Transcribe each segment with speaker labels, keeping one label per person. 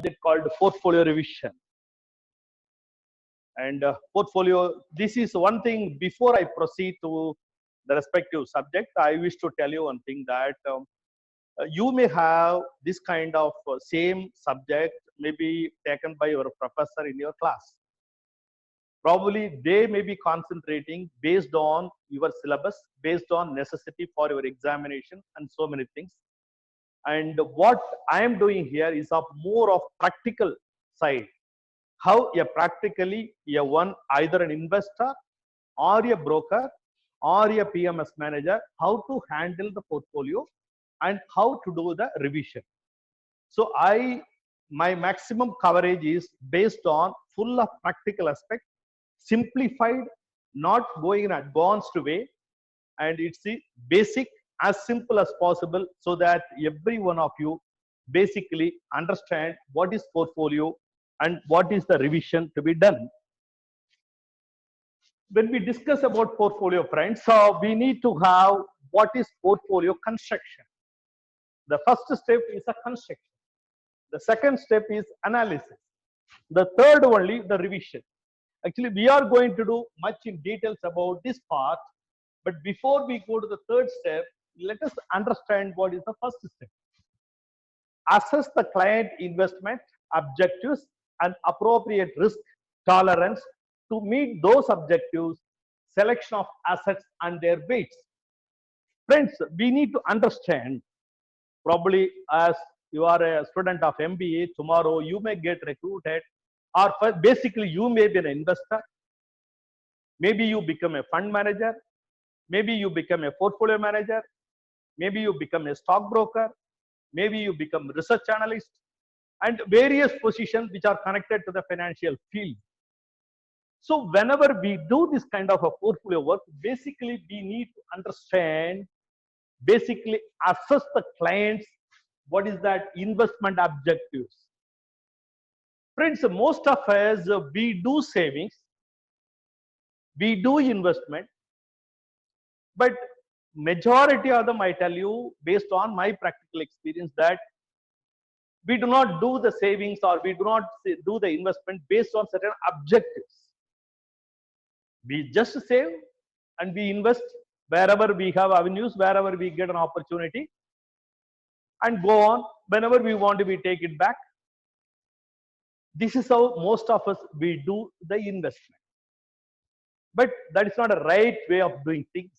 Speaker 1: subject called portfolio revision. And portfolio, this is one thing. Before I proceed to the respective subject, I wish to tell you one thing that you may have this kind of same subject maybe taken by your professor in your class. Probably they may be concentrating based on your syllabus, based on necessity for your examination and so many things. And what I am doing here is of more of practical side. How practically either an investor or a broker or a PMS manager, how to handle the portfolio and how to do the revision. So my maximum coverage is based on full of practical aspect, simplified, not going in advanced way, and it's the basic as simple as possible so that every one of you basically understand what is portfolio and what is the revision to be done. When we discuss about portfolio, friends, so we need to have what is portfolio construction. The first step is a construction. The second step is analysis. The third only the revision. Actually, we are going to do much in details about this part. But before we go to the third step, let us understand what is the first step. Assess the client investment objectives and appropriate risk tolerance to meet those objectives, selection of assets and their weights. Friends, we need to understand, probably as you are a student of MBA, tomorrow you may get recruited, or basically you may be an investor. Maybe you become a fund manager. Maybe you become a portfolio manager. Maybe you become a stockbroker. Maybe you become research analyst, and various positions which are connected to the financial field. So whenever we do this kind of a portfolio work, basically we need to understand, basically assess the clients, what is that investment objectives. Friends, most of us, we do savings, we do investment, but majority of them, I tell you, based on my practical experience, that we do not do the savings or we do not do the investment based on certain objectives. We just save and we invest wherever we have avenues, wherever we get an opportunity, and go on. Whenever we want to, we take it back. This is how most of us, we do the investment. But that is not a right way of doing things.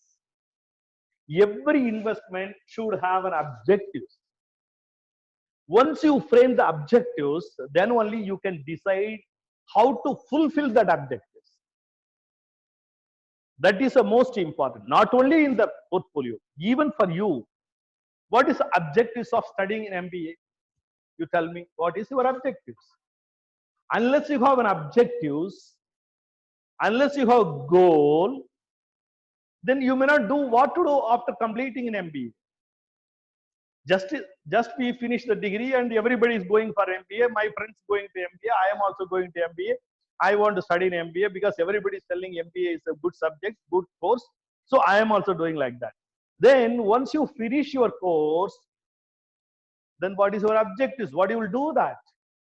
Speaker 1: Every investment should have an objective. Once you frame the objectives, then only you can decide how to fulfill that objectives. That is the most important, not only in the portfolio, even for you. What is the objectives of studying in MBA? You tell me, what is your objectives? Unless you have an objectives, unless you have goal, then you may not do what to do after completing an MBA. Just we finish the degree and everybody is going for MBA. My friends going to MBA. I am also going to MBA. I want to study in MBA because everybody is telling MBA is a good subject, good course. So I am also doing like that. Then once you finish your course, then what is your objectives? What you will do that?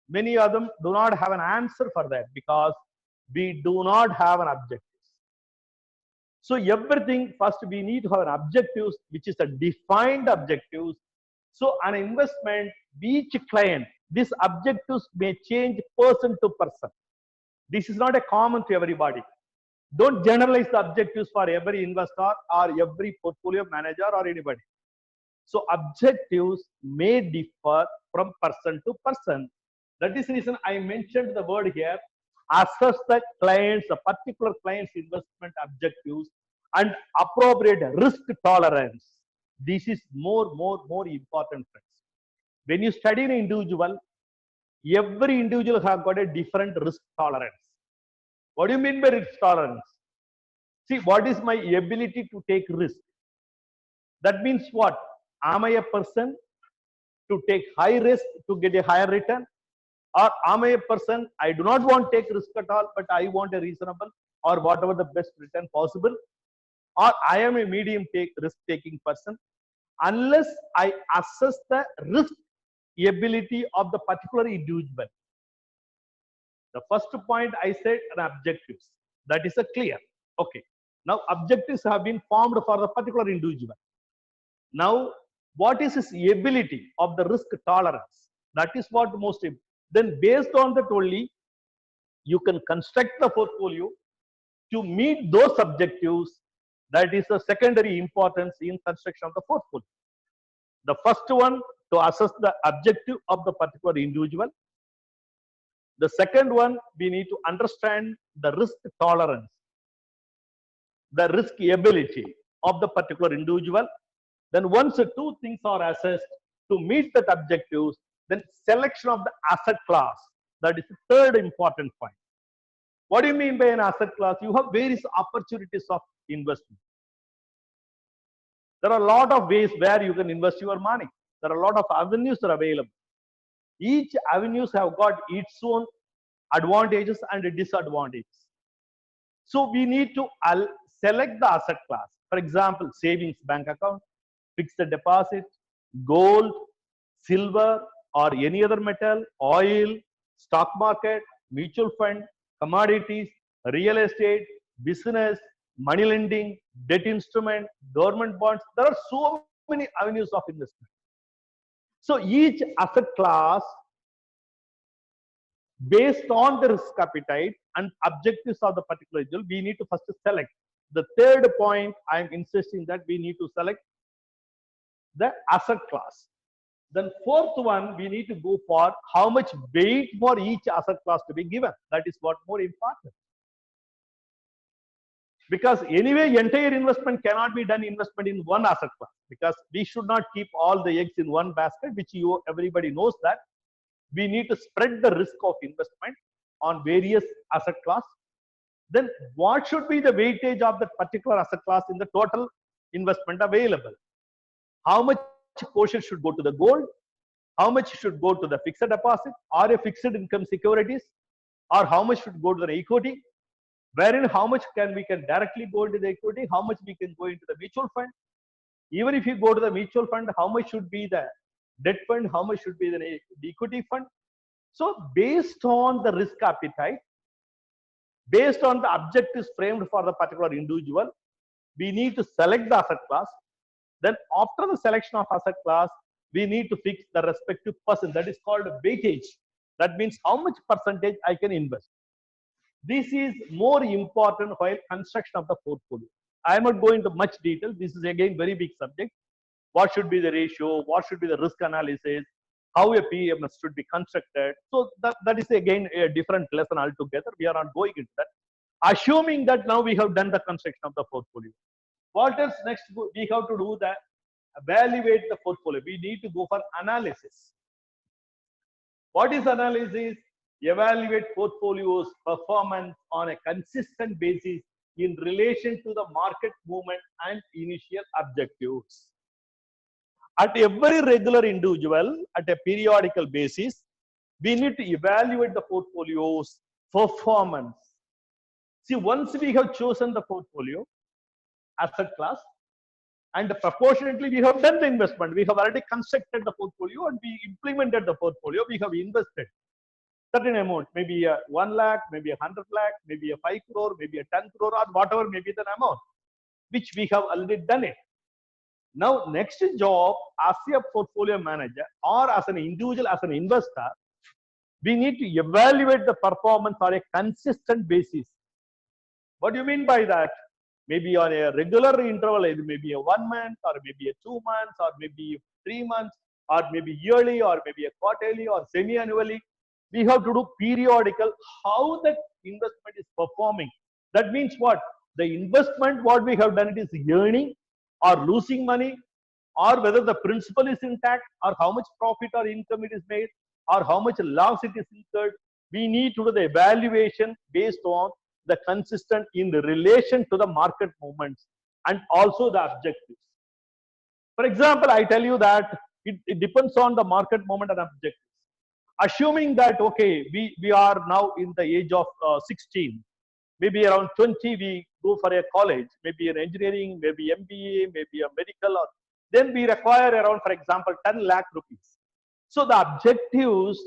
Speaker 1: Many of them do not have an answer for that because we do not have an objectives. So everything, first we need to have an objectives, which is a defined objectives. So an investment, each client, these objectives may change person to person. This is not a common to everybody. Don't generalize the objectives for every investor or every portfolio manager or anybody. So objectives may differ from person to person. That is the reason I mentioned the word here. Assess the client's, the particular client's investment objectives and appropriate risk tolerance. This is more important, friends. When you study an individual, every individual have got a different risk tolerance. What do you mean by risk tolerance? See, what is my ability to take risk? That means what? Am I a person to take high risk to get a higher return? Or am I a person, I do not want to take risk at all, but I want a reasonable or whatever the best return possible? Or I am a medium risk taking person. Unless I assess the risk ability of the particular individual. The first point I said an objectives. That is a clear. Okay. Now objectives have been formed for the particular individual. Now what is his ability of the risk tolerance? That is what most important. Then based on that only you can construct the portfolio to meet those objectives. That is the secondary importance in construction of the portfolio. The first one to assess the objective of the particular individual. The second one, we need to understand the risk tolerance, the risk ability of the particular individual. Then once the two things are assessed to meet that objectives, then selection of the asset class. That is the third important point. What do you mean by an asset class? You have various opportunities of investment. There are a lot of ways where you can invest your money. There are a lot of avenues that are available. Each avenues have got its own advantages and disadvantages. So we need to select the asset class. For example, savings bank account, fixed deposit, gold, silver, or any other metal, oil, stock market, mutual fund, commodities, real estate, business, money lending, debt instrument, government bonds. There are so many avenues of investment. So each asset class, based on the risk appetite and objectives of the particular individual, we need to first select. The third point I am insisting that we need to select the asset class. Then fourth one, we need to go for how much weight for each asset class to be given. That is what more important. Because anyway, entire investment cannot be done investment in one asset class, because we should not keep all the eggs in one basket, which everybody knows that. We need to spread the risk of investment on various asset class. Then what should be the weightage of that particular asset class in the total investment available? How much portion should go to the gold? How much should go to the fixed deposit or a fixed income securities? Or how much should go to the equity? Wherein how much we can directly go into the equity? How much we can go into the mutual fund? Even if you go to the mutual fund, how much should be the debt fund? How much should be the equity fund? So based on the risk appetite, based on the objectives framed for the particular individual, we need to select the asset class. Then after the selection of asset class, we need to fix the respective percent. That is called weightage. That means how much percentage I can invest. This is more important while construction of the portfolio. I am not going into much detail. This is again very big subject. What should be the ratio? What should be the risk analysis? How a PMS should be constructed? So that is again a different lesson altogether. We are not going into that. Assuming that now we have done the construction of the portfolio. What else next we have to do? That evaluate the portfolio. We need to go for analysis. What is analysis? Evaluate portfolio's performance on a consistent basis in relation to the market movement and initial objectives. At every regular individual, at a periodical basis, we need to evaluate the portfolio's performance. See, once we have chosen the portfolio asset class, and proportionately we have done the investment, we have already constructed the portfolio and we implemented the portfolio, we have invested certain amount, maybe a 1 lakh, maybe a 100 lakh, maybe a 5 crore, maybe a 10 crore, or whatever may be the amount, which we have already done it. Now, next job as a portfolio manager or as an individual, as an investor, we need to evaluate the performance on a consistent basis. What do you mean by that? Maybe on a regular interval, it may be a 1 month, or maybe a 2 months, or maybe 3 months, or maybe yearly, or maybe a quarterly, or semi-annually. We have to do periodical how that investment is performing. That means what? The investment, what we have done, it is earning or losing money, or whether the principal is intact, or how much profit or income it is made, or how much loss it is incurred. We need to do the evaluation based on the consistent in the relation to the market movements and also the objectives. For example, I tell you that it depends on the market movement and objectives. Assuming that, okay, we are now in the age of 16, maybe around 20, we go for a college, maybe an engineering, maybe MBA, maybe a medical, or then we require around, for example, 10 lakh rupees. So the objectives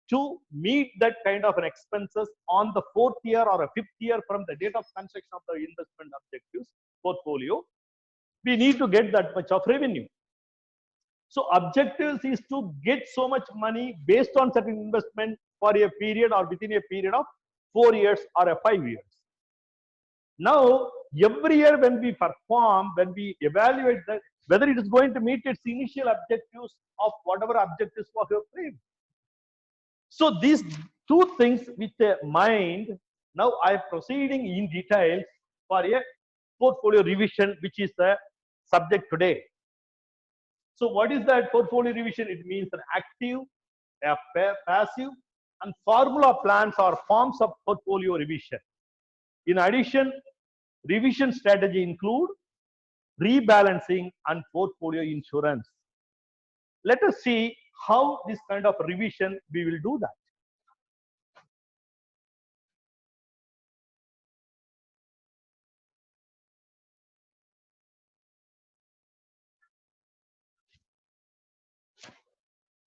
Speaker 1: to meet that kind of an expenses on the fourth year or a fifth year from the date of construction of the investment objectives portfolio, we need to get that much of revenue. So objectives is to get so much money based on certain investment for a period or within a period of 4 years or a 5 years. Now, every year when we perform, when we evaluate that, whether it is going to meet its initial objectives of whatever objectives was your frame. So these two things with a mind, now I am proceeding in details for a portfolio revision, which is the subject today. So what is that portfolio revision? It means an active, a passive, and formula plans are forms of portfolio revision. In addition, revision strategy include rebalancing and portfolio insurance. Let us see how this kind of revision we will do that.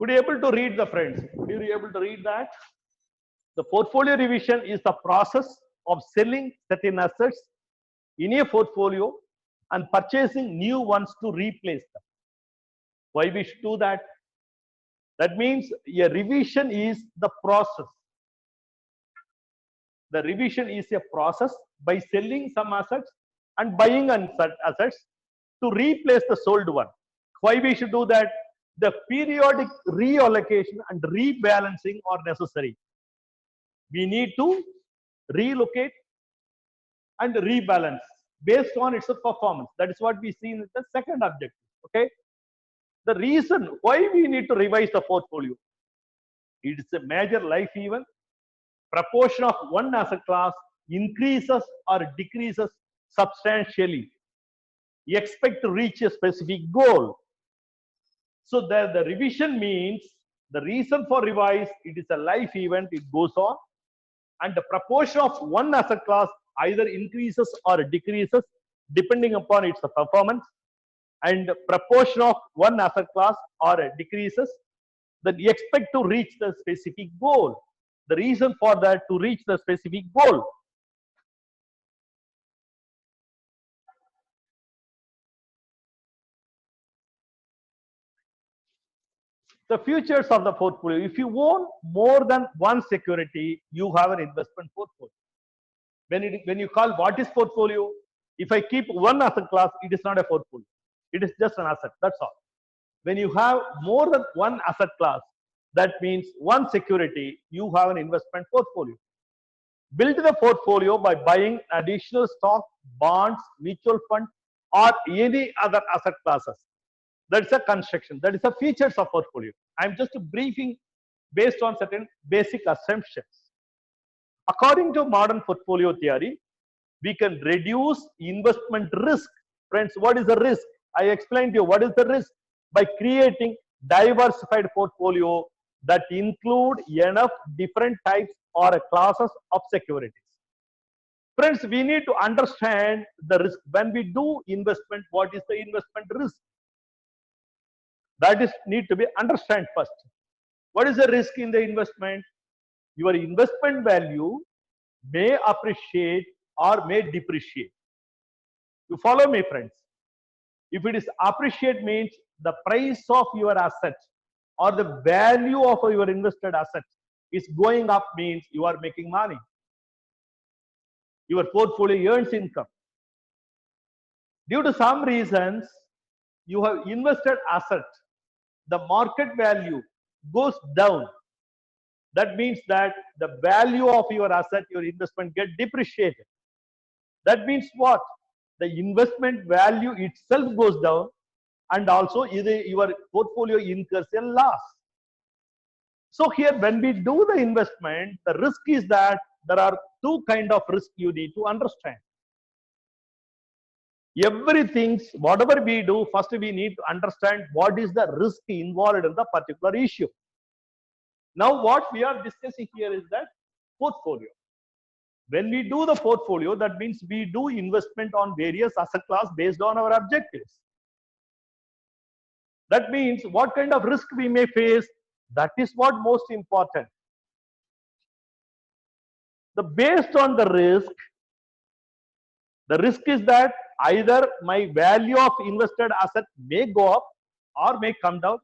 Speaker 1: Could you able to read the friends? Could you be able to read that? The portfolio revision is the process of selling certain assets in a portfolio and purchasing new ones to replace them. Why we should do that? That means a revision is the process. The revision is a process by selling some assets and buying assets to replace the sold one. Why we should do that? The periodic reallocation and rebalancing are necessary. We need to relocate and rebalance based on its performance. That is what we see in the second objective. Okay. The reason why we need to revise the portfolio, it is a major life event. Proportion of one asset class increases or decreases substantially. You expect to reach a specific goal. So the revision means the reason for revise, it is a life event, it goes on, and the proportion of one asset class either increases or decreases depending upon its performance, and the proportion of one asset class or decreases, that you expect to reach the specific goal. The reason for that, to reach the specific goal. The features of the portfolio. If you own more than one security, you have an investment portfolio. When you call what is portfolio, if I keep one asset class, it is not a portfolio. It is just an asset. That's all. When you have more than one asset class, that means one security, you have an investment portfolio. Build the portfolio by buying additional stock, bonds, mutual fund, or any other asset classes. That's a construction. That is the features of portfolio. I'm just briefing based on certain basic assumptions. According to modern portfolio theory, we can reduce investment risk. Friends, what is the risk? I explained to you what is the risk by creating diversified portfolio that include enough different types or classes of securities. Friends, we need to understand the risk. When we do investment, what is the investment risk? That is need to be understand first. What is the risk in the investment? Your investment value may appreciate or may depreciate. You follow me, friends? If it is appreciate means the price of your asset or the value of your invested asset is going up, means you are making money. Your portfolio earns income. Due to some reasons, you have invested asset, the market value goes down. That means that the value of your asset, your investment get depreciated. That means what? The investment value itself goes down, and also your portfolio incurs a loss. So here when we do the investment, the risk is that there are two kind of risk you need to understand. Everything, whatever we do, first we need to understand what is the risk involved in the particular issue. Now what we are discussing here is that portfolio. When we do the portfolio, that means we do investment on various asset class based on our objectives. That means what kind of risk we may face? That is what most important. The based on the risk is that either my value of invested asset may go up or may come down.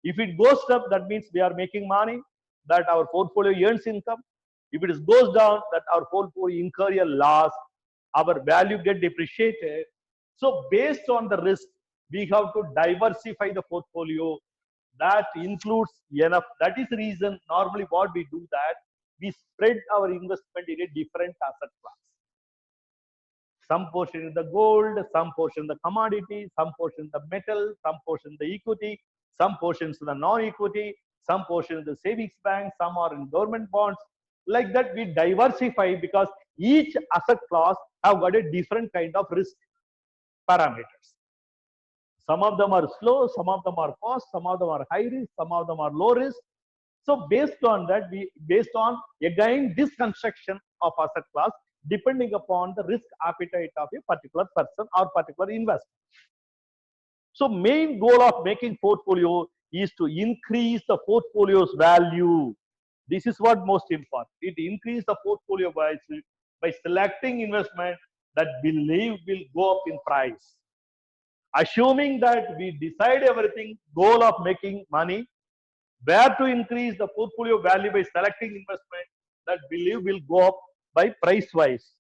Speaker 1: If it goes up, that means we are making money, that our portfolio earns income. If it goes down, that our portfolio incur a loss, our value get depreciated. So based on the risk, we have to diversify the portfolio. That includes enough. That is the reason normally what we do, that we spread our investment in a different asset class. Some portion in the gold, some portion in the commodity, some portion in the metal, some portion in the equity, some portions in the non-equity, some portion in the savings bank, some are in government bonds. Like that, we diversify because each asset class have got a different kind of risk parameters. Some of them are slow, some of them are fast, some of them are high risk, some of them are low risk. So based on that, based on again this construction of asset class, depending upon the risk appetite of a particular person or particular investor. So main goal of making portfolio is to increase the portfolio's value. This is what most important. It increase the portfolio by selecting investment that believe will go up in price. Assuming that we decide everything, goal of making money, where to increase the portfolio value by selecting investment that believe will go up by price wise.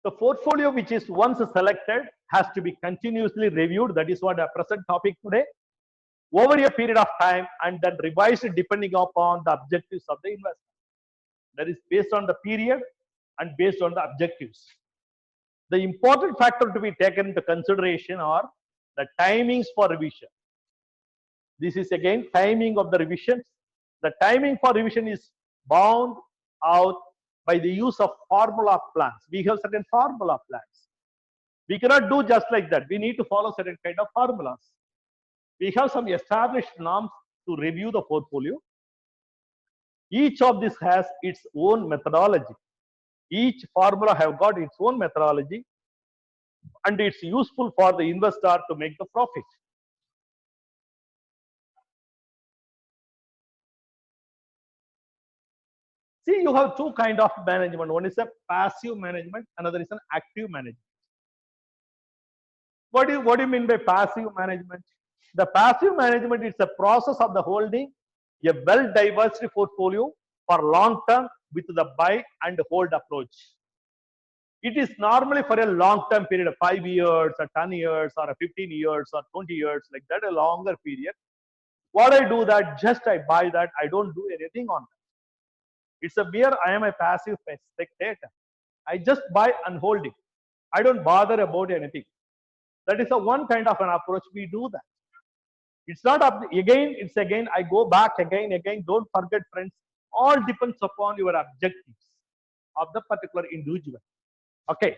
Speaker 1: The portfolio which is once selected has to be continuously reviewed. That is what our present topic today. Over a period of time and then revised depending upon the objectives of the investment. That is based on the period and based on the objectives. The important factor to be taken into consideration are the timings for revision. This is again timing of the revisions. The timing for revision is bound out by the use of formula plans. We have certain formula plans. We cannot do just like that. We need to follow certain kind of formulas. We have some established norms to review the portfolio. Each of this has its own methodology. Each formula have got its own methodology, and it's useful for the investor to make the profit. See, you have two kind of management. One is a passive management, another is an active management. What do you mean by passive management? The passive management is a process of the holding a well-diversified portfolio for long term with the buy and hold approach. It is normally for a long term period of 5 years or 10 years or 15 years or 20 years, like that, a longer period. What I do that, just I buy that, I don't do anything on that. It's a mere, I am a passive spectator. I just buy and hold it. I don't bother about anything. That is a one kind of an approach we do that. It's not up again, it's again, I go back again. Don't forget, friends, all depends upon your objectives of the particular individual. Okay.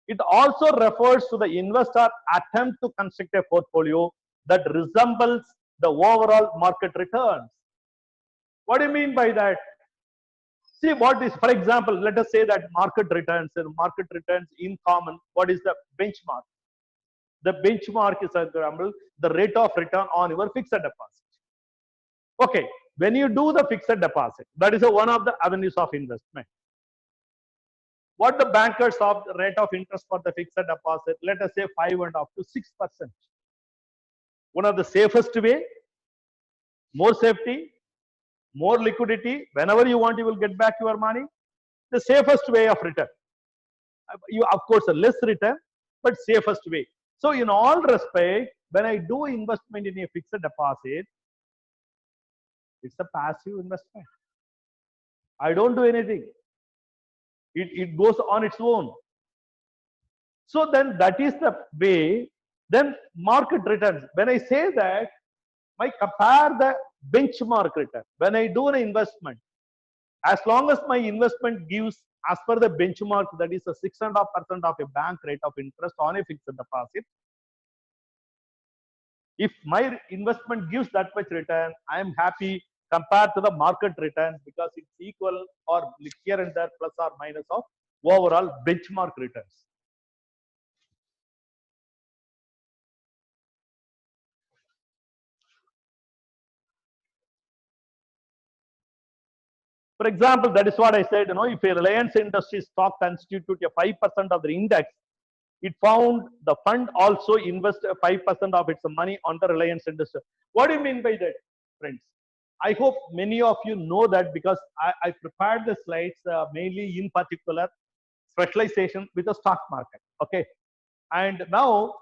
Speaker 1: It also refers to the investor attempt to construct a portfolio that resembles the overall market returns. What do you mean by that? See, what is, for example, let us say that market returns in common. What is the benchmark? The benchmark is, for example, the rate of return on your fixed deposit. Okay, when you do the fixed deposit, that is one of the avenues of investment. What the bankers of the rate of interest for the fixed deposit, let us say 5 and up to 6%. One of the safest way, more safety, more liquidity. Whenever you want, you will get back your money. The safest way of return. You, of course, a less return, but safest way. So in all respect, when I do investment in a fixed deposit, it's a passive investment. I don't do anything. It goes on its own. So then that is the way. Then market returns. When I say that, I compare the benchmark return. When I do an investment, as long as my investment gives as per the benchmark, that is a 6.5% of a bank rate of interest on a fixed deposit. If my investment gives that much return, I am happy. compared to the market returns because it's equal or here and there plus or minus of overall benchmark returns. For example, that is what I said, if a Reliance Industries stock constitute a 5% of the index, it found the fund also invest 5% of its money on the Reliance Industries. What do you mean by that, friends? I hope many of you know that because I prepared the slides mainly in particular specialization with the stock market. Okay. And now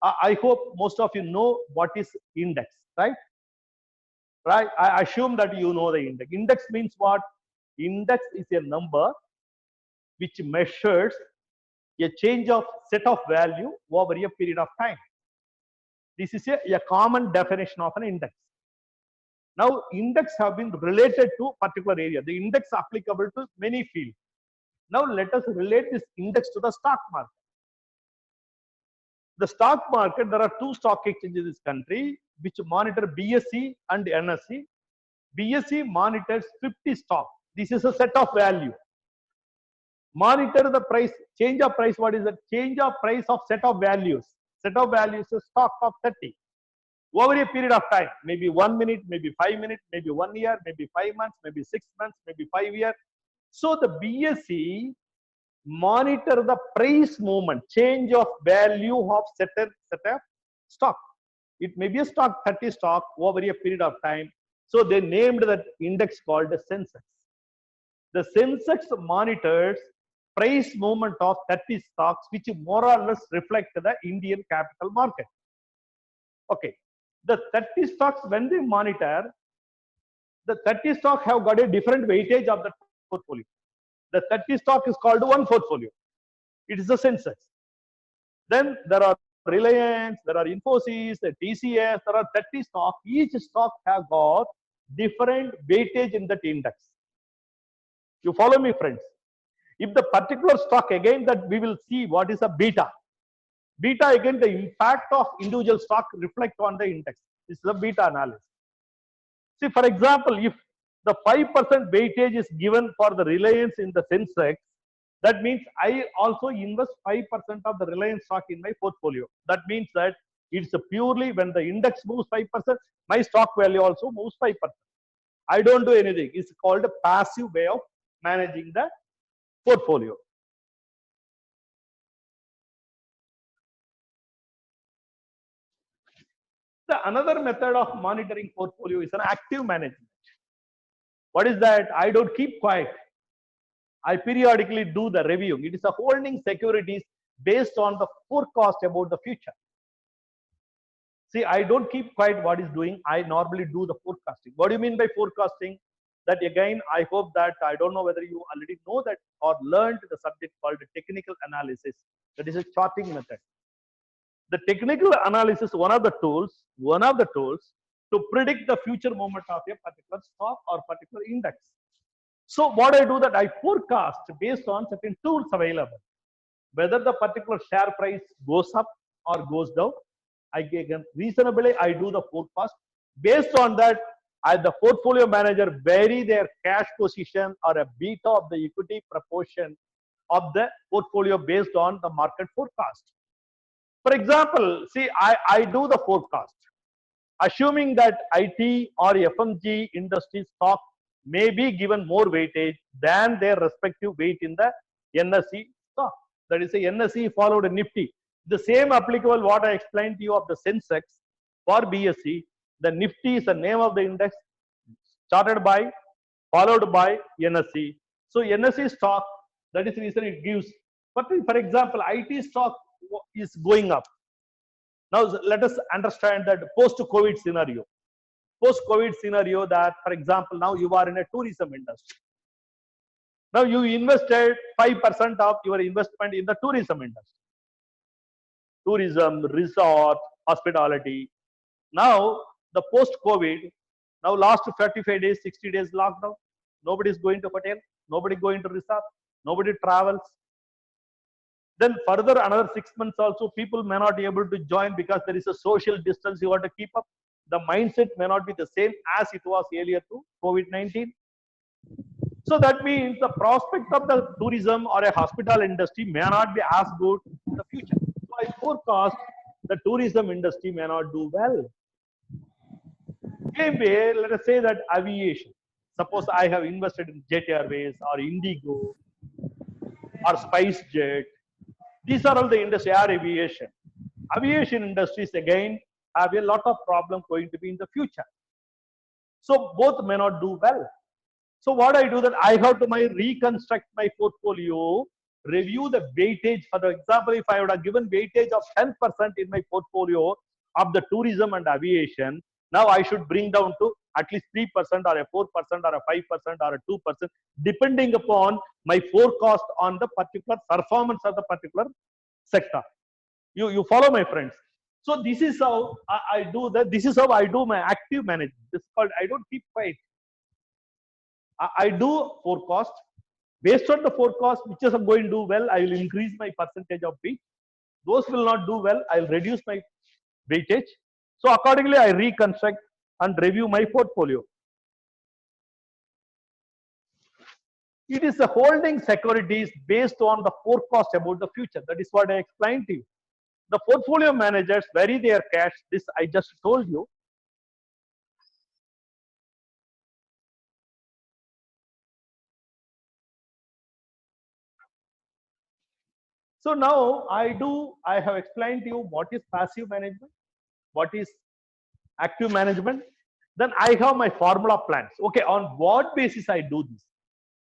Speaker 1: I hope most of you know what is index, right? Right. I assume that you know the index. Index means what? Index is a number which measures a change of set of value over a period of time. This is a common definition of an index. Now, index have been related to particular area. The index applicable to many fields. Now, let us relate this index to the stock market. The stock market, there are two stock exchanges in this country which monitor BSE and NSE. BSE monitors 50 stocks. This is a set of value. Monitor the price, change of price. What is the change of price of set of values? Set of values is stock of 30. Over a period of time, maybe 1 minute, maybe 5 minutes, maybe 1 year, maybe 5 months, maybe 6 months, maybe 5 years. So the BSE monitor the price movement, change of value of set of stock. It may be a stock 30 stock over a period of time. So they named that index called the Sensex. The Sensex monitors price movement of 30 stocks, which more or less reflect the Indian capital market. Okay. The 30 stocks, when they monitor, the 30 stock have got a different weightage of the portfolio. The 30 stock is called one portfolio. It is the Sensex. Then there are Reliance, there are Infosys, the TCS, there are 30 stocks. Each stock have got different weightage in that index. You follow me, friends? If the particular stock, again, that we will see what is a beta. Beta, again, the impact of individual stock reflect on the index. This is a beta analysis. See, for example, if the 5% weightage is given for the Reliance in the Sensex, that means I also invest 5% of the Reliance stock in my portfolio. That means that it's purely when the index moves 5%, my stock value also moves 5%. I don't do anything. It's called a passive way of managing the portfolio. Another method of monitoring portfolio is an active management. What is that? I don't keep quiet. I periodically do the review. It is a holding securities based on the forecast about the future. See, I don't keep quiet what is doing. I normally do the forecasting. What do you mean by forecasting? That again, I hope that, I don't know whether you already know that or learned the subject called technical analysis. That is a charting method. The technical analysis, one of the tools to predict the future movement of a particular stock or particular index. So what I do that I forecast based on certain tools available, whether the particular share price goes up or goes down. I reasonably I do the forecast. Based on that, the portfolio manager vary their cash position or a beta of the equity proportion of the portfolio based on the market forecast. For example, see, I do the forecast, assuming that IT or FMG industry stock may be given more weightage than their respective weight in the NSE stock. That is, the NSE followed a Nifty. The same applicable what I explained to you of the Sensex for BSE. The Nifty is the name of the index, charted by, followed by NSE. So NSE stock, that is the reason it gives. But for example, IT stock is going up. Now let us understand that post-COVID scenario. Post-COVID scenario that, for example, now you are in a tourism industry. Now you invested 5% of your investment in the tourism industry. Tourism, resort, hospitality. Now the post-COVID, now last 35 days, 60 days lockdown. Nobody is going to hotel, nobody going to resort, nobody travels. Then further another 6 months also people may not be able to join because there is a social distance you want to keep up. The mindset may not be the same as it was earlier to COVID-19. So that means the prospect of the tourism or a hospital industry may not be as good in the future. So I forecast the tourism industry may not do well. Same way, let us say that aviation. Suppose I have invested in Jet Airways or Indigo or SpiceJet. These are all the industry, air aviation. Aviation industries again have a lot of problem going to be in the future. So both may not do well. So what I do that I have to reconstruct my portfolio, review the weightage. For example, if I would have given weightage of 10% in my portfolio of the tourism and aviation, now I should bring down to at least 3% or a 4% or a 5% or a 2%, depending upon my forecast on the particular performance of the particular sector. You follow, my friends? So this is how I do that. This is how I do my active management. This is called, I don't keep quiet. I do forecast. Based on the forecast, which is going to do well, I will increase my percentage of weight. Those will not do well, I will reduce my weightage. So accordingly, I reconstruct and review my portfolio. It is the holding securities based on the forecast about the future. That is what I explained to you. The portfolio managers vary their cash. This I just told you. So now I have explained to you what is passive management, what is active management. Then I have my formula plans. Okay, on what basis I do this?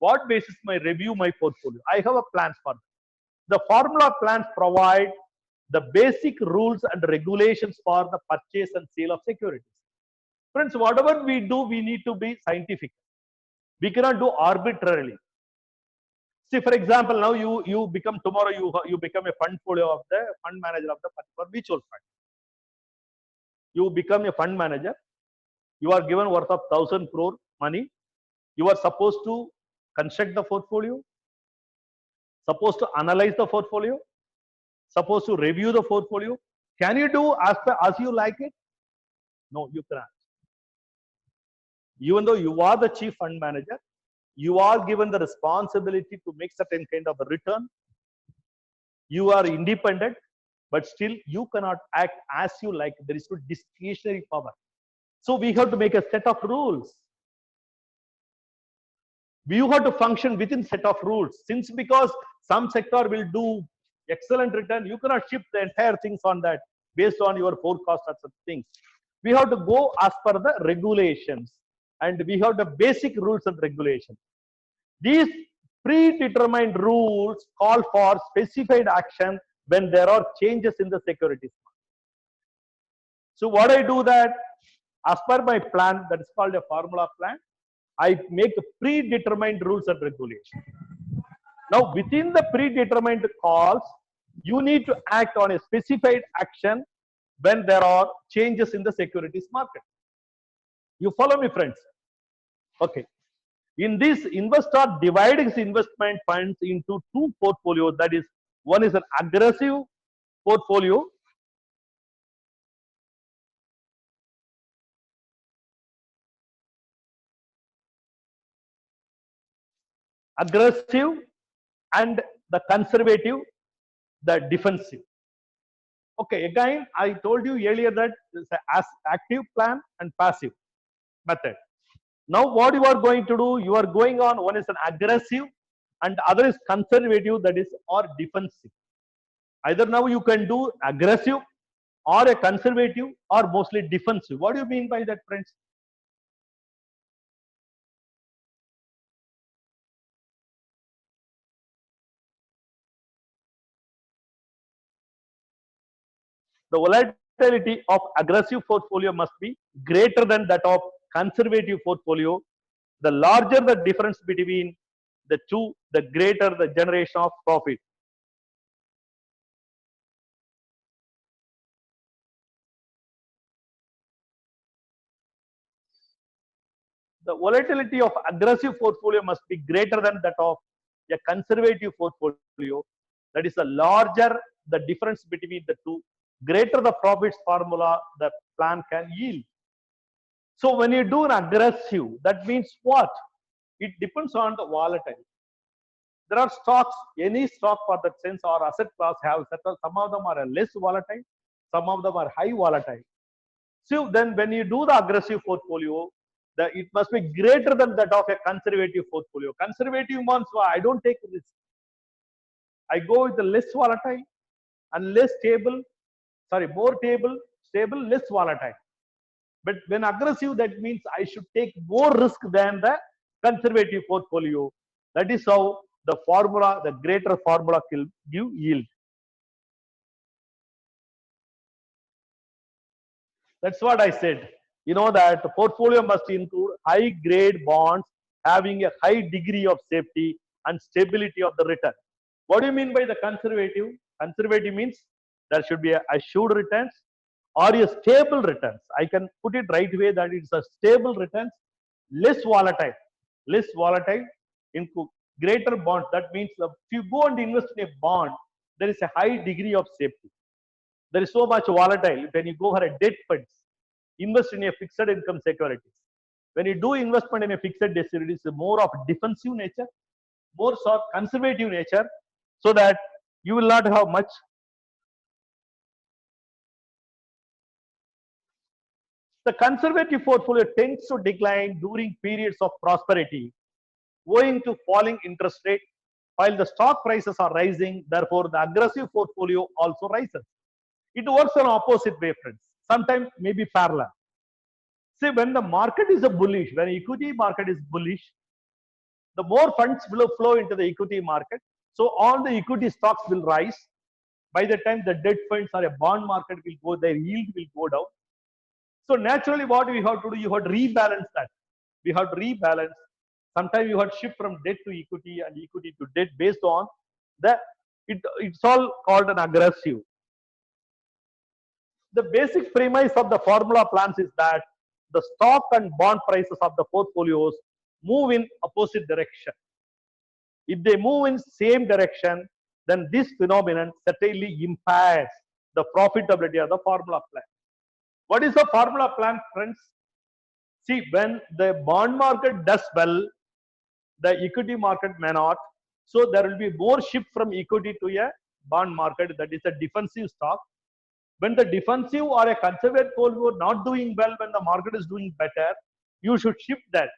Speaker 1: What basis I review my portfolio? I have a plans for that. The formula plans provide the basic rules and regulations for the purchase and sale of securities. Friends, whatever we do, we need to be scientific. We cannot do arbitrarily. See, for example, now you become tomorrow you become a fund manager of the particular mutual fund. You become a fund manager. You are given worth of 1,000 crore money. You are supposed to construct the portfolio, supposed to analyze the portfolio, supposed to review the portfolio. Can you do as you like it? No, you cannot. Even though you are the chief fund manager, you are given the responsibility to make certain kind of a return. You are independent, but still you cannot act as you like. There is no discretionary power. So we have to make a set of rules. You have to function within set of rules. Since because some sector will do excellent return, you cannot shift the entire things on that based on your forecast or such things. We have to go as per the regulations, and we have the basic rules and regulations. These predetermined rules call for specified action when there are changes in the securities market. So what I do that as per my plan, that is called a formula plan, I make predetermined rules and regulations. Now within the predetermined calls, you need to act on a specified action when there are changes in the securities market. You follow me, friends? Okay. In this, investor divides his investment funds into two portfolios. That is, one is an aggressive portfolio. Aggressive and the conservative, the defensive. Okay, again, I told you earlier that as active plan and passive method. Now, what you are going to do, you are going on, one is an aggressive and other is conservative, that is, or defensive. Either now you can do aggressive or a conservative or mostly defensive. What do you mean by that, friends? The volatility of aggressive portfolio must be greater than that of conservative portfolio. The larger the difference between the two, the greater the generation of profit. The volatility of aggressive portfolio must be greater than that of a conservative portfolio. That is, the larger the difference between the two, greater the profits formula the plan can yield. So when you do an aggressive, that means what? It depends on the volatile. There are stocks, any stock for that sense or asset class have certain, some of them are less volatile, some of them are high volatile. So then when you do the aggressive portfolio, it must be greater than that of a conservative portfolio. Conservative means I don't take risk. I go with the less volatile and less stable, sorry, more stable, less volatile. But when aggressive, that means I should take more risk than the conservative portfolio. That is how the formula, the greater formula will give yield. That's what I said. You know that the portfolio must include high grade bonds having a high degree of safety and stability of the return. What do you mean by the conservative? Conservative means there should be a assured returns or a stable returns. I can put it right way that it's a stable returns, less volatile into greater bond. That means if you go and invest in a bond, there is a high degree of safety. There is so much volatile. When you go for a debt funds, invest in a fixed income securities. When you do investment in a fixed securities, it's more of defensive nature, more sort conservative nature, so that you will not have much. The conservative portfolio tends to decline during periods of prosperity, owing to falling interest rate, while the stock prices are rising. Therefore, the aggressive portfolio also rises. It works on opposite way, friends. Sometimes maybe parallel. See, when the market is a bullish, when equity market is bullish, the more funds will flow into the equity market. So all the equity stocks will rise. By the time the debt funds or a bond market will go, their yield will go down. So naturally, what we have to do, you have to rebalance that. We have to rebalance. Sometimes you have to shift from debt to equity and equity to debt based on the, it's all called an aggressive. The basic premise of the formula plans is that the stock and bond prices of the portfolios move in opposite direction. If they move in same direction, then this phenomenon certainly impairs the profitability of the formula plan. What is the formula plan, friends? See, when the bond market does well, the equity market may not. So there will be more shift from equity to a bond market, that is a defensive stock. When the defensive or a conservative portfolio not doing well, when the market is doing better, you should shift that.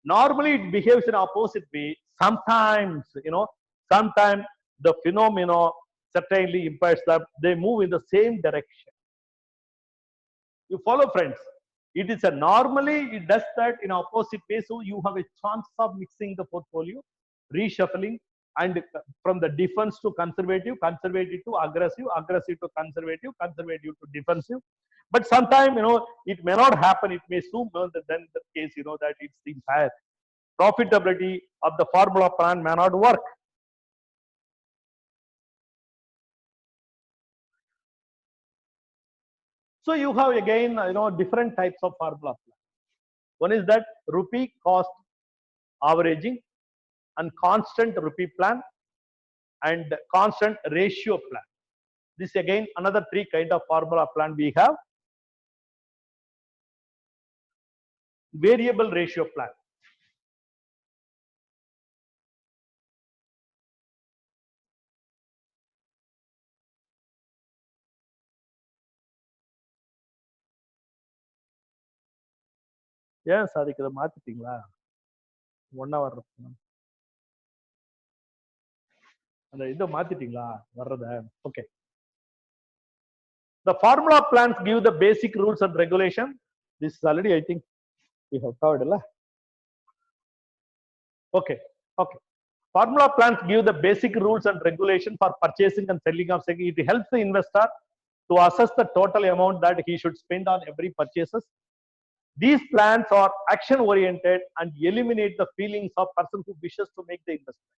Speaker 1: Normally it behaves in opposite way. Sometimes, sometimes the phenomena certainly impairs that they move in the same direction. You follow, friends? It is a normally it does that in opposite way, so you have a chance of mixing the portfolio, reshuffling, and from the defense to conservative, conservative to aggressive, aggressive to conservative, conservative to defensive. But sometimes it may not happen. It may soon then the case that it's impaired. Profitability of the formula plan may not work. So you have again different types of formula plan. One is that rupee cost averaging and constant rupee plan and constant ratio plan. This again another three kind of formula plan we have. Variable ratio plan. Yes, அதுக்கு இத மாத்திட்டீங்களா 1 hour அந்த இத மாத்திட்டீங்களா வர்றத okay. The formula plans give the basic rules and regulation. This is already I think we have covered la. Okay. Formula plans give the basic rules and regulation for purchasing and selling of security. It helps the investor to assess the total amount that he should spend on every purchases. These plans are action oriented and eliminate the feelings of person who wishes to make the investment.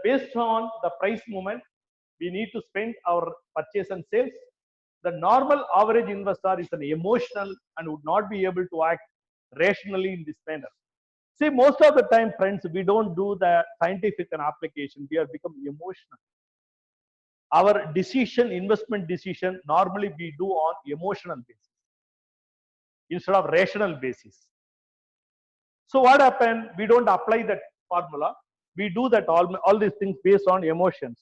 Speaker 1: Based on the price movement, we need to spend our purchase and sales. The normal average investor is an emotional and would not be able to act rationally in this manner. See, most of the time, friends, we don't do the scientific and application. We have become emotional. Our decision, investment decision, normally we do on emotional basis. instead of rational basis. So what happened? We don't apply that formula. We do that all these things based on emotions.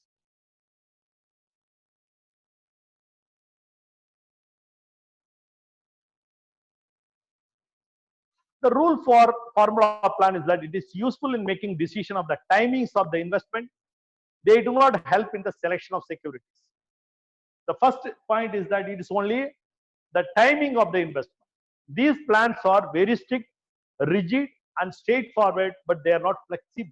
Speaker 1: The rule for formula plan is that it is useful in making decision of the timings of the investment. They do not help in the selection of securities. The first point is that it is only the timing of the investment. These plans are very strict, rigid, and straightforward, but they are not flexible.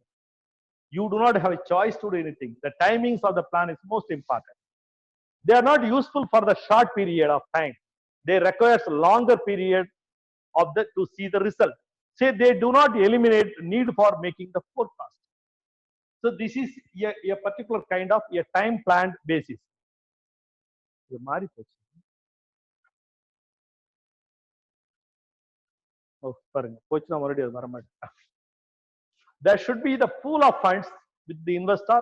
Speaker 1: You do not have a choice to do anything. The timings of the plan is most important. They are not useful for the short period of time. They require a longer period of to see the result. Say they do not eliminate need for making the forecast. So this is a particular kind of a time planned basis. There should be the pool of funds with the investor.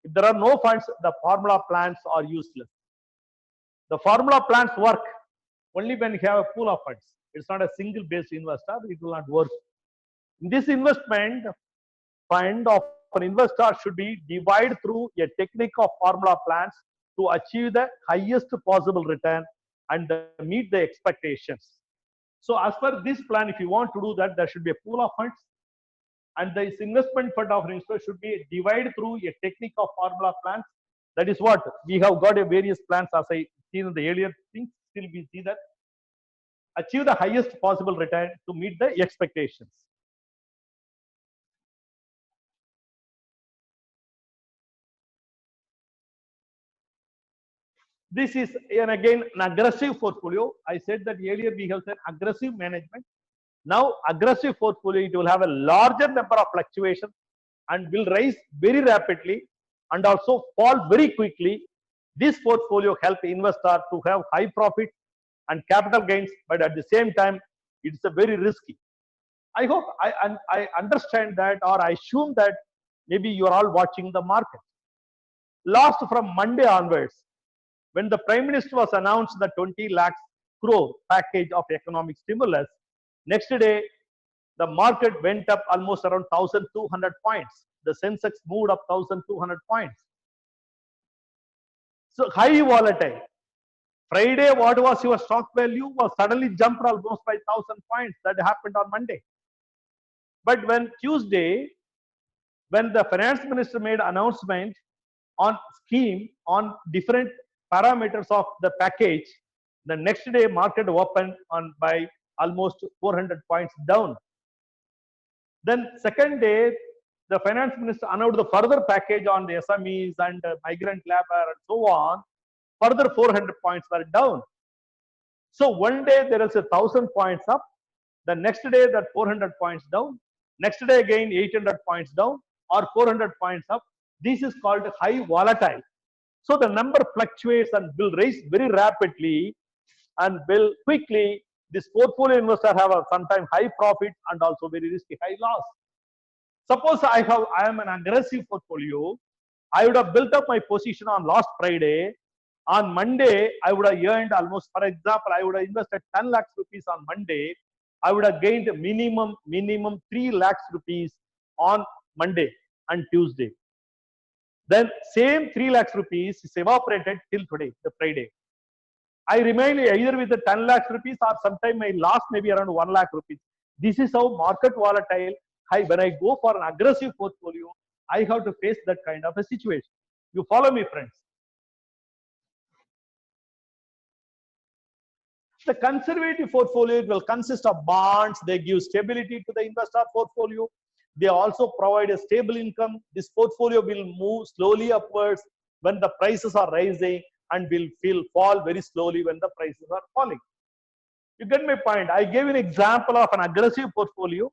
Speaker 1: If there are no funds, the formula plans are useless. The formula plans work only when you have a pool of funds. It's not a single based investor, it will not work. In this investment, fund of an investor should be divided through a technique of formula plans to achieve the highest possible return and meet the expectations. So as per this plan, if you want to do that, there should be a pool of funds, and this investment fund of an investor should be divided through a technique of formula plans. That is what we have got a various plans as I seen in the earlier things. Still we see that achieve the highest possible return to meet the expectations. This is again an aggressive portfolio. I said that earlier we have said aggressive management. Now aggressive portfolio, it will have a larger number of fluctuations and will rise very rapidly and also fall very quickly. This portfolio helps investor to have high profit and capital gains, but at the same time, it's a very risky. I hope I understand that, or I assume that maybe you are all watching the market. Last from Monday onwards, when the Prime Minister was announced the 20 lakhs crore package of economic stimulus, next day the market went up almost around 1,200 points. The Sensex moved up 1,200 points. So high volatile. Friday, what was your stock value was suddenly jumped almost by 1,000 points. That happened on Monday. But when Tuesday, when the finance minister made announcement on scheme on different parameters of the package, the next day market opened on by almost 400 points down. Then second day, the finance minister announced the further package on the SMEs and migrant labor and so on. Further 400 points were down. So one day there is 1,000 points up. The next day that 400 points down. Next day again 800 points down or 400 points up. This is called high volatile. So the number fluctuates and will rise very rapidly and will quickly. This portfolio investor have a sometimes high profit and also very risky high loss. Suppose I am an aggressive portfolio. I would have built up my position on last Friday. On Monday, I would have earned almost, for example, I would have invested 10 lakhs rupees on Monday. I would have gained minimum 3 lakhs rupees on Monday and Tuesday. Then same 3 lakhs rupees is evaporated till today, the Friday. I remain either with the 10 lakhs rupees or sometime my loss maybe around 1 lakh rupees. This is how market volatile. When I go for an aggressive portfolio, I have to face that kind of a situation. You follow me, friends? The conservative portfolio will consist of bonds. They give stability to the investor portfolio. They also provide a stable income. This portfolio will move slowly upwards when the prices are rising and will fall very slowly when the prices are falling. You get my point? I gave an example of an aggressive portfolio,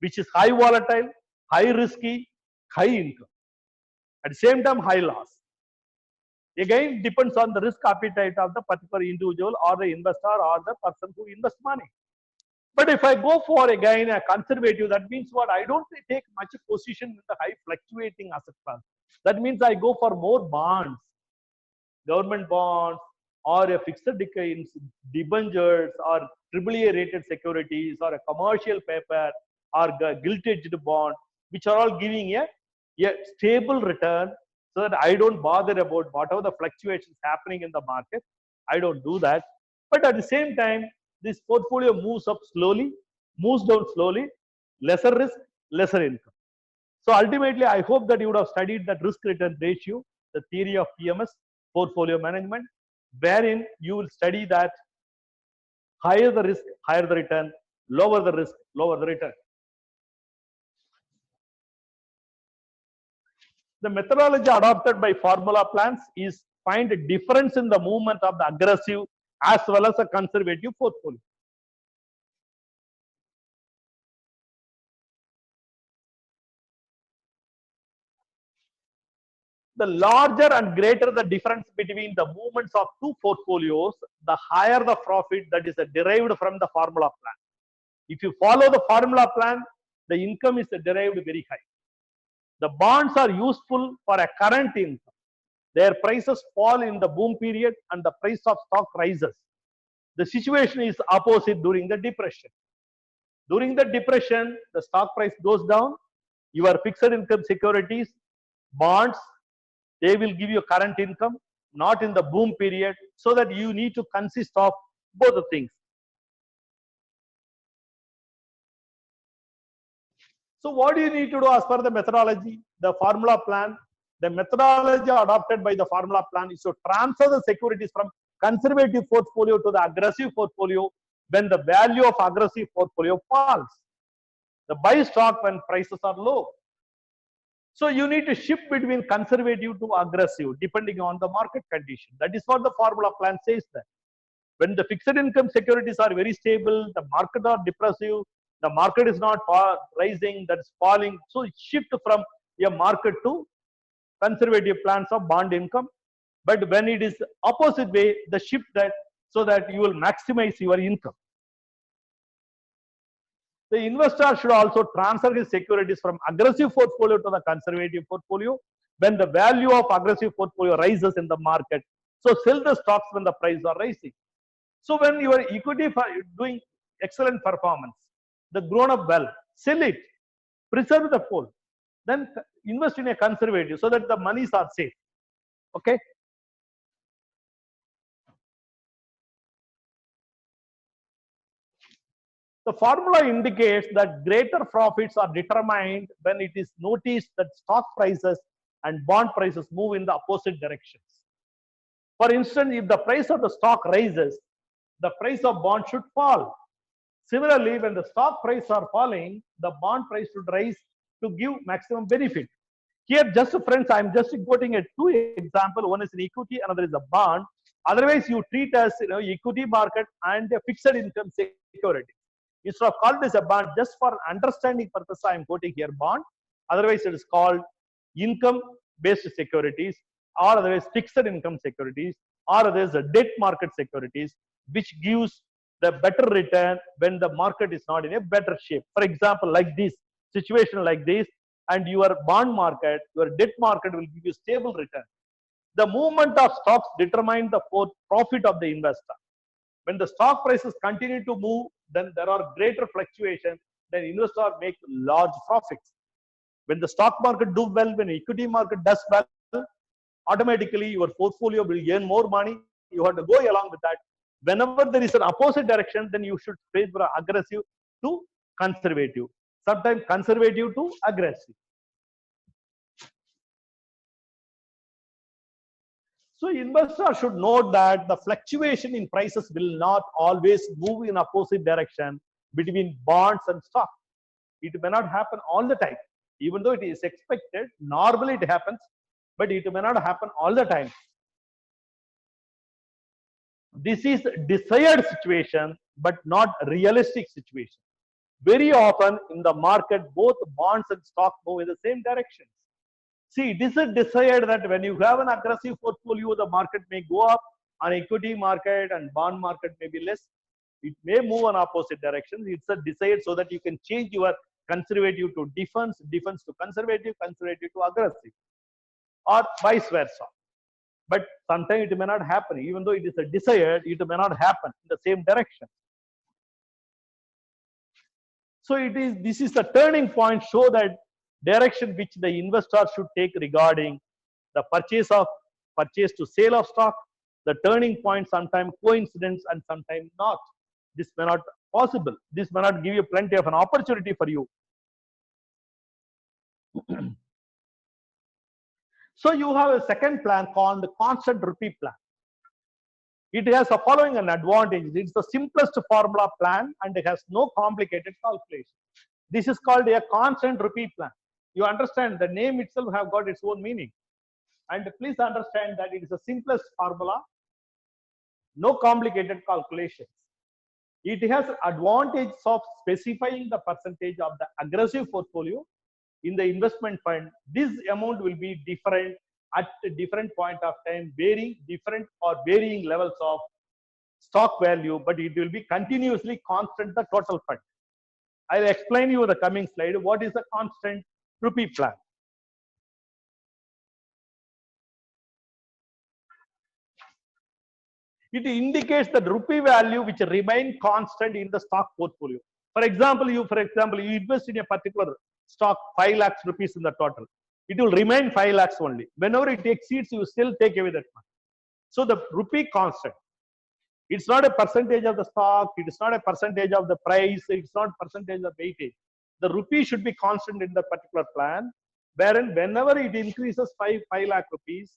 Speaker 1: which is high volatile, high risky, high income. At the same time, high loss. Again, depends on the risk appetite of the particular individual or the investor or the person who invests money. But if I go for again a conservative, that means what? I don't take much position in the high fluctuating asset class. That means I go for more bonds, government bonds, or a fixed decline debentures or AAA rated securities or a commercial paper or gilt-edged bond, which are all giving a stable return, so that I don't bother about whatever the fluctuations happening in the market. I don't do that. But at the same time, this portfolio moves up slowly, moves down slowly, lesser risk, lesser income. So ultimately, I hope that you would have studied that risk return ratio, the theory of PMS, portfolio management, wherein you will study that higher the risk, higher the return, lower the risk, lower the return. The methodology adopted by formula plans is find a difference in the movement of the aggressive as well as a conservative portfolio. The larger and greater the difference between the movements of two portfolios, the higher the profit that is derived from the formula plan. If you follow the formula plan, the income is derived very high. The bonds are useful for a current income. Their prices fall in the boom period and the price of stock rises. The situation is opposite during the depression. During the depression, the stock price goes down. Your fixed income securities, bonds, they will give you current income, not in the boom period, so that you need to consist of both the things. So what do you need to do as per the methodology, the formula plan? The methodology adopted by the formula plan is to transfer the securities from conservative portfolio to the aggressive portfolio when the value of aggressive portfolio falls. The buy stock when prices are low. So you need to shift between conservative to aggressive depending on the market condition. That is what the formula plan says that. When the fixed income securities are very stable, the market are depressive, the market is not rising, that's falling. So shift from a market to conservative plans of bond income. But when it is opposite way, the shift that so that you will maximize your income. The investor should also transfer his securities from aggressive portfolio to the conservative portfolio when the value of aggressive portfolio rises in the market. So sell the stocks when the prices are rising. So when your equity doing excellent performance, the grown up well, sell it, preserve the pool, then invest in a conservative so that the monies are safe. Okay. The formula indicates that greater profits are determined when it is noticed that stock prices and bond prices move in the opposite directions. For instance, if the price of the stock rises, the price of bond should fall. Similarly, when the stock prices are falling, the bond price should rise to give maximum benefit. Here, just friends, I am just quoting a two example. One is an equity, another is a bond. Otherwise, you treat as equity market and a fixed income security. Instead of called as a bond, just for understanding purpose, I am quoting here bond. Otherwise, it is called income-based securities, or otherwise fixed income securities, or otherwise debt market securities, which gives the better return when the market is not in a better shape. For example, like this situation like this, and your bond market, your debt market will give you stable return. The movement of stocks determine the profit of the investor. When the stock prices continue to move, then there are greater fluctuations, then investor make large profits. When the stock market do well, when equity market does well, automatically your portfolio will earn more money. You have to go along with that. Whenever there is an opposite direction, then you should trade from aggressive to conservative. Sometimes conservative to aggressive. So investors should note that the fluctuation in prices will not always move in opposite direction between bonds and stock. It may not happen all the time. Even though it is expected, normally it happens, but it may not happen all the time. This is desired situation, but not realistic situation. Very often in the market, both bonds and stock move in the same directions. See, it is a desired that when you have an aggressive portfolio, the market may go up, on equity market and bond market may be less. It may move in opposite directions. It's a desired so that you can change your conservative to defense, defense to conservative, conservative to aggressive, or vice versa. But sometimes it may not happen. Even though it is a desired, it may not happen in the same direction. So this is the turning point, show that direction which the investor should take regarding the purchase to sale of stock. The turning point sometimes coincidence and sometimes not. This may not possible. This may not give you plenty of an opportunity for you. So you have a second plan called the constant rupee plan. It has the following an advantage. It's the simplest formula plan and it has no complicated calculation. This is called a constant rupee plan. You understand the name itself have got its own meaning. And please understand that it is the simplest formula, no complicated calculations. It has advantage of specifying the percentage of the aggressive portfolio in the investment fund. This amount will be different at a different point of time, varying levels of stock value, but it will be continuously constant the total fund. I'll explain you the coming slide what is the constant rupee plan. It indicates the rupee value which remain constant in the stock portfolio. For example, you invest in a particular stock 5 lakhs rupees in the total. It will remain 5 lakhs only. Whenever it exceeds, you still take away that money. So the rupee constant. It's not a percentage of the stock. It is not a percentage of the price. It's not percentage of weightage. The rupee should be constant in the particular plan. Wherein whenever it increases 5 lakh rupees,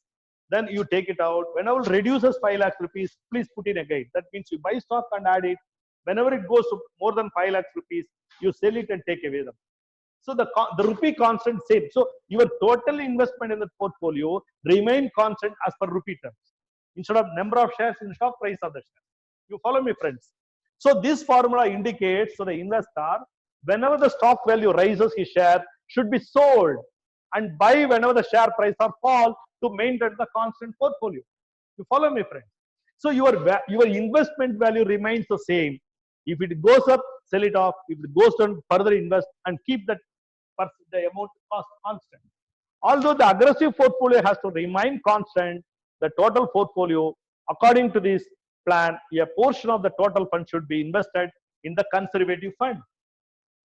Speaker 1: then you take it out. Whenever it reduces 5 lakh rupees, please put in again. That means you buy stock and add it. Whenever it goes to more than 5 lakh rupees, you sell it and take away them. So the rupee constant same. So your total investment in the portfolio remain constant as per rupee terms. Instead of number of shares in stock, price of the share. You follow me, friends? So this formula indicates to the investor, whenever the stock value rises, his share should be sold and buy whenever the share price or fall to maintain the constant portfolio. You follow me, friends? So your investment value remains the same. If it goes up, sell it off. If it goes down, further invest and keep that the amount cost constant. Although the aggressive portfolio has to remain constant, the total portfolio, according to this plan, a portion of the total fund should be invested in the conservative fund.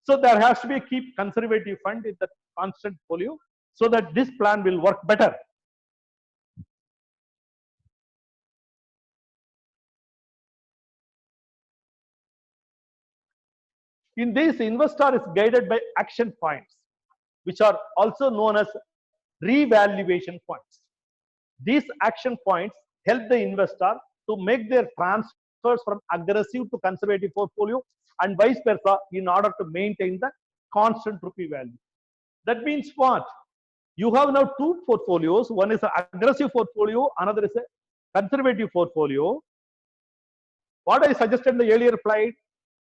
Speaker 1: So there has to be keep conservative fund in the constant portfolio so that this plan will work better. In this, investor is guided by action points, which are also known as revaluation points. These action points help the investor to make their transfers from aggressive to conservative portfolio and vice versa in order to maintain the constant rupee value. That means what? You have now two portfolios. One is an aggressive portfolio, another is a conservative portfolio. What I suggested in the earlier slide,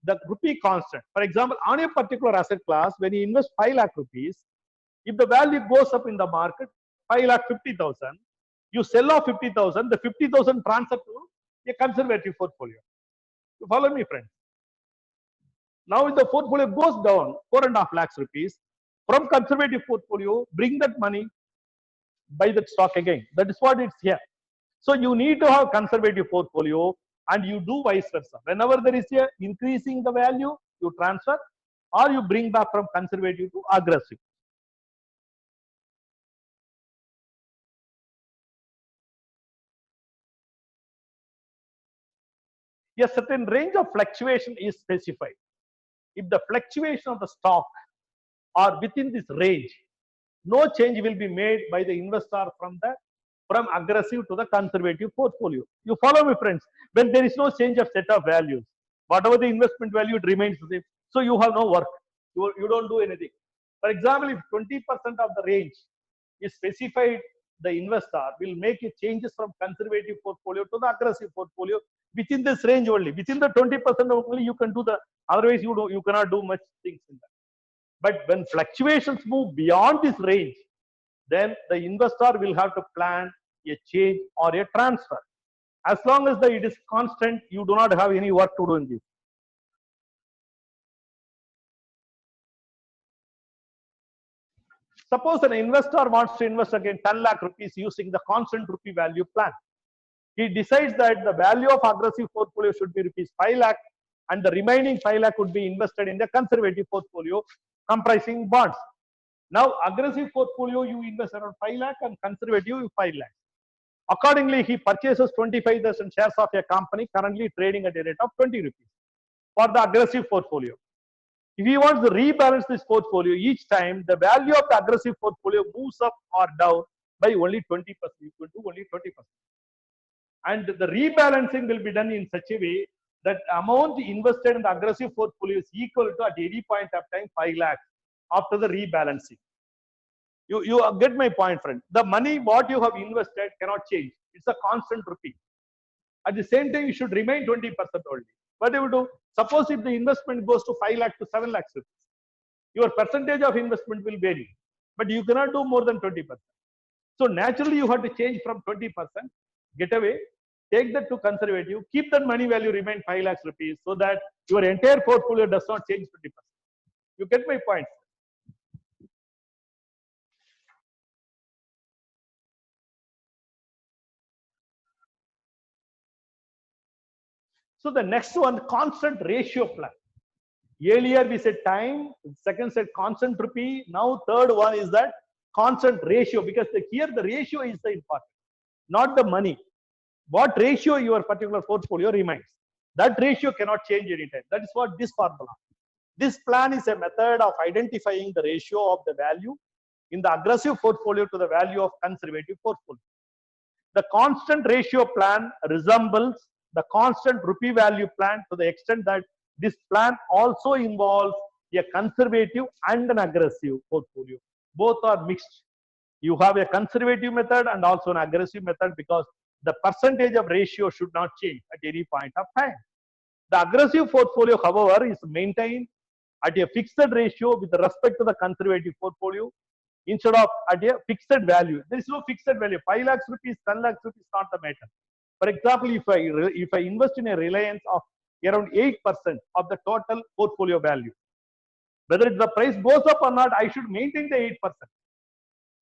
Speaker 1: the rupee constant. For example, on a particular asset class, when you invest 5 lakh rupees, if the value goes up in the market, 5 lakh 50,000, you sell off 50,000, the 50,000 transfer to a conservative portfolio. You follow me, friends? Now, if the portfolio goes down 4.5 lakhs rupees, from conservative portfolio, bring that money, buy that stock again. That is what it's here. So you need to have conservative portfolio and you do vice versa. Whenever there is a increasing the value, you transfer or you bring back from conservative to aggressive. A certain range of fluctuation is specified. If the fluctuation of the stock are within this range, no change will be made by the investor from aggressive to the conservative portfolio. You follow me, friends? When there is no change of set of values, whatever the investment value, it remains the same. So you have no work. You don't do anything. For example, if 20% of the range is specified, the investor will make a changes from conservative portfolio to the aggressive portfolio within this range only. Within the 20% only you can do the, otherwise you cannot do much things in that. But when fluctuations move beyond this range, then the investor will have to plan a change or a transfer. As long as it is constant, you do not have any work to do in this. Suppose an investor wants to invest again 10 lakh rupees using the constant rupee value plan. He decides that the value of aggressive portfolio should be rupees 5 lakh and the remaining 5 lakh would be invested in the conservative portfolio comprising bonds. Now, aggressive portfolio, you invest around 5 lakh and conservative 5 lakh. Accordingly, he purchases 25,000 shares of a company currently trading at a rate of 20 rupees for the aggressive portfolio. If he wants to rebalance this portfolio each time, the value of the aggressive portfolio moves up or down by only 20%, equal to only 20%. And the rebalancing will be done in such a way that amount invested in the aggressive portfolio is equal to at any point of time 5 lakhs after the rebalancing. You get my point, friend. The money what you have invested cannot change. It's a constant rupee. At the same time, you should remain 20% only. What do you do? Suppose if the investment goes to 5 lakh to 7 lakhs rupees, your percentage of investment will vary, but you cannot do more than 20%. So naturally, you have to change from 20%, get away, take that to conservative, keep that money value remain 5 lakhs rupees so that your entire portfolio does not change 20%. You get my point? So the next one, constant ratio plan. Earlier we said time, second said constant rupee. Now third one is that constant ratio, because here the ratio is the important, not the money. What ratio your particular portfolio remains. That ratio cannot change anytime. That is what this formula. This plan is a method of identifying the ratio of the value in the aggressive portfolio to the value of conservative portfolio. The constant ratio plan resembles the constant rupee value plan to the extent that this plan also involves a conservative and an aggressive portfolio. Both are mixed. You have a conservative method and also an aggressive method because the percentage of ratio should not change at any point of time. The aggressive portfolio, however, is maintained at a fixed ratio with respect to the conservative portfolio instead of at a fixed value. There is no fixed value. 5 lakhs rupees, 10 lakhs rupees, not the matter. For example, if I invest in a Reliance of around 8% of the total portfolio value, whether the price goes up or not, I should maintain the 8%.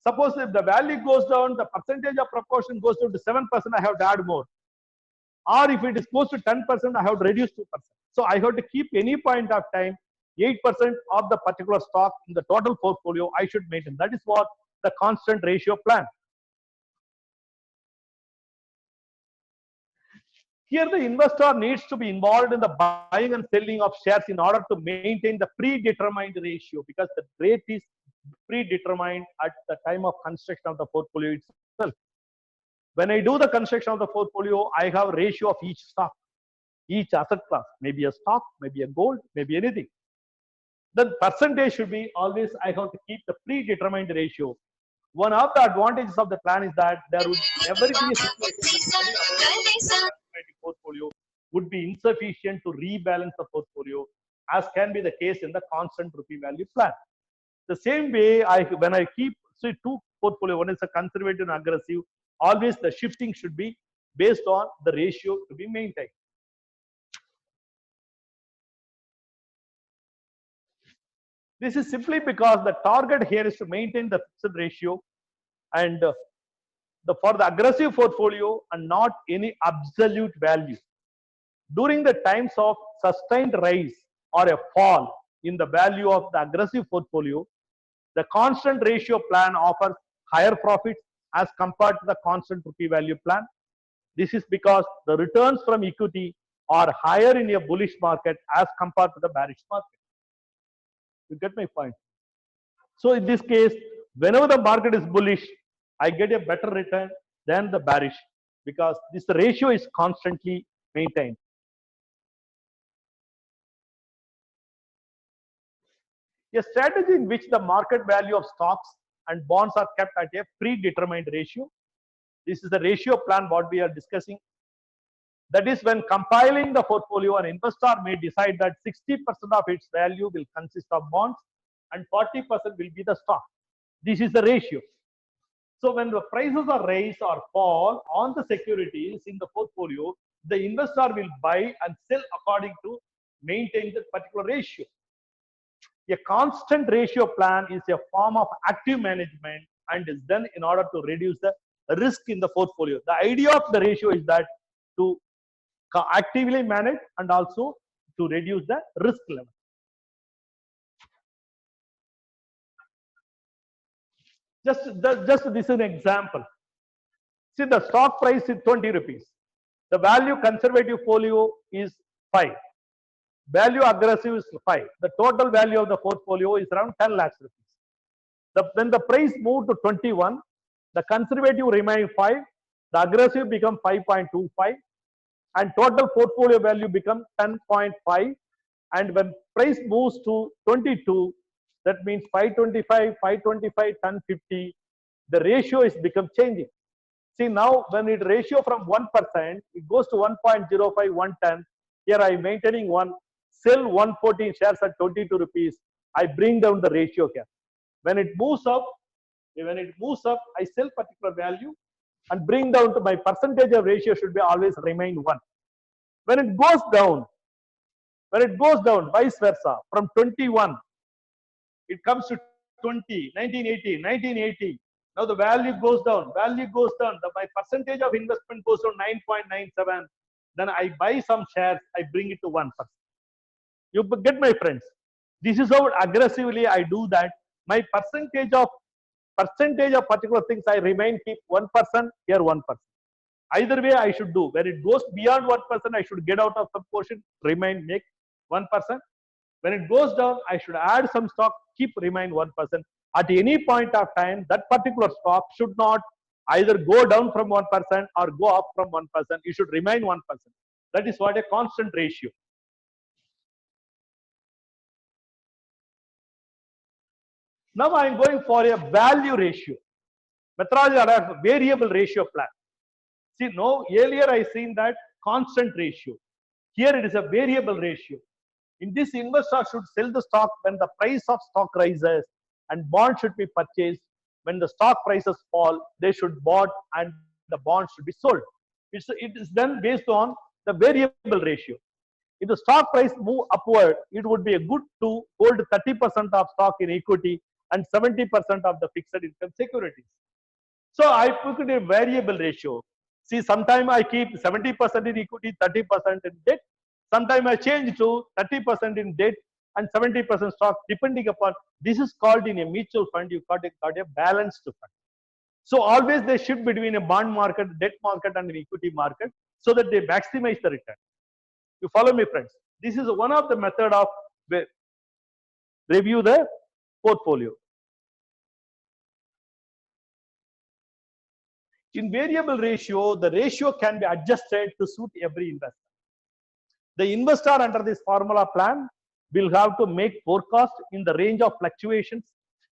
Speaker 1: Suppose if the value goes down, the percentage of proportion goes down to 7%, I have to add more. Or if it is close to 10%, I have to reduce 2%. So I have to keep any point of time 8% of the particular stock in the total portfolio I should maintain. That is what the constant ratio plan. Here the investor needs to be involved in the buying and selling of shares in order to maintain the predetermined ratio, because the rate is predetermined at the time of construction of the portfolio itself. When I do the construction of the portfolio, I have a ratio of each stock, each asset class, maybe a stock, maybe a gold, maybe anything. The percentage should be always, I have to keep the predetermined ratio. One of the advantages of the plan is that there would never be a situation that portfolio would be insufficient to rebalance the portfolio, as can be the case in the constant rupee value plan. The same way, when I keep two portfolio, one is a conservative and aggressive, always the shifting should be based on the ratio to be maintained. This is simply because the target here is to maintain the fixed ratio and for the aggressive portfolio and not any absolute value. During the times of sustained rise or a fall in the value of the aggressive portfolio, the constant ratio plan offers higher profits as compared to the constant rupee value plan. This is because the returns from equity are higher in a bullish market as compared to the bearish market. You get my point? So in this case, whenever the market is bullish, I get a better return than the bearish because this ratio is constantly maintained. A strategy in which the market value of stocks and bonds are kept at a predetermined ratio. This is the ratio plan what we are discussing. That is, when compiling the portfolio, an investor may decide that 60% of its value will consist of bonds and 40% will be the stock. This is the ratio. So when the prices are raised or fall on the securities in the portfolio, the investor will buy and sell according to maintain that particular ratio. A constant ratio plan is a form of active management and is done in order to reduce the risk in the portfolio. The idea of the ratio is that to actively manage and also to reduce the risk level. Just this is an example. See, the stock price is 20 rupees. The value conservative folio is 5. Value aggressive is 5. The total value of the portfolio is around 10 lakhs rupees. When the price moved to 21, the conservative remained 5, the aggressive become 5.25, and total portfolio value become 10.5. And when price moves to 22, that means 525, 525, 1050, the ratio is become changing. See, now when it ratio from 1%, it goes to 1.05, 110. Here I am maintaining 1, sell 114 shares at 22 rupees. I bring down the ratio here. When it moves up, I sell particular value and bring down to my percentage of ratio should be always remain 1. When it goes down, vice versa, from 21, it comes to 20, 1980, 1980. Now the value goes down, my percentage of investment goes to 9.97. Then I buy some shares, I bring it to 1%. You get my friends? This is how aggressively I do that. My percentage of particular things I remain keep 1%, here 1%. Either way I should do. When it goes beyond 1%, I should get out of some portion, remain, make 1%. When it goes down, I should add some stock, keep remain 1%. At any point of time, that particular stock should not either go down from 1% or go up from 1%. It should remain 1%. That is what a constant ratio. Now I am going for a value ratio. Methodology or a variable ratio plan. See, no, earlier I seen that constant ratio. Here it is a variable ratio. In this, investor should sell the stock when the price of stock rises and bond should be purchased. When the stock prices fall, they should bought and the bond should be sold. It is done based on the variable ratio. If the stock price move upward, it would be a good to hold 30% of stock in equity and 70% of the fixed income securities. So I put a variable ratio. See, sometimes I keep 70% in equity, 30% in debt. Sometimes I change to 30% in debt and 70% stock, depending upon, this is called in a mutual fund, you got a balanced fund. So always they shift between a bond market, debt market and an equity market so that they maximize the return. You follow me, friends? This is one of the method of review the portfolio. In variable ratio, the ratio can be adjusted to suit every investor. The investor under this formula plan will have to make forecast in the range of fluctuations